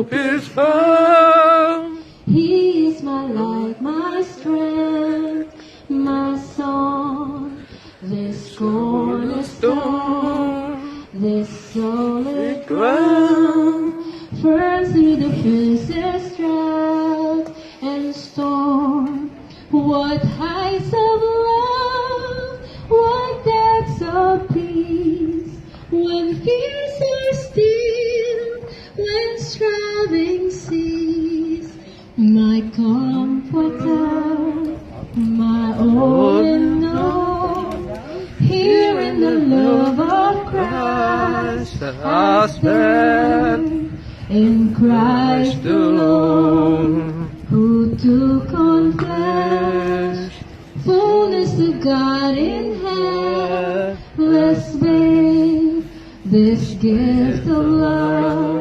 hope is found. He is my light, my strength, my song, this cornerstone, this solid ground, firm through the fiercest drought and storm. What heights of love, what depths of peace, when fears are still, when striving cease. My comforter, my all in all, here in the love of Christ I stand, in Christ alone, who took on flesh, fullness of God in heavenless babe, this gift of love.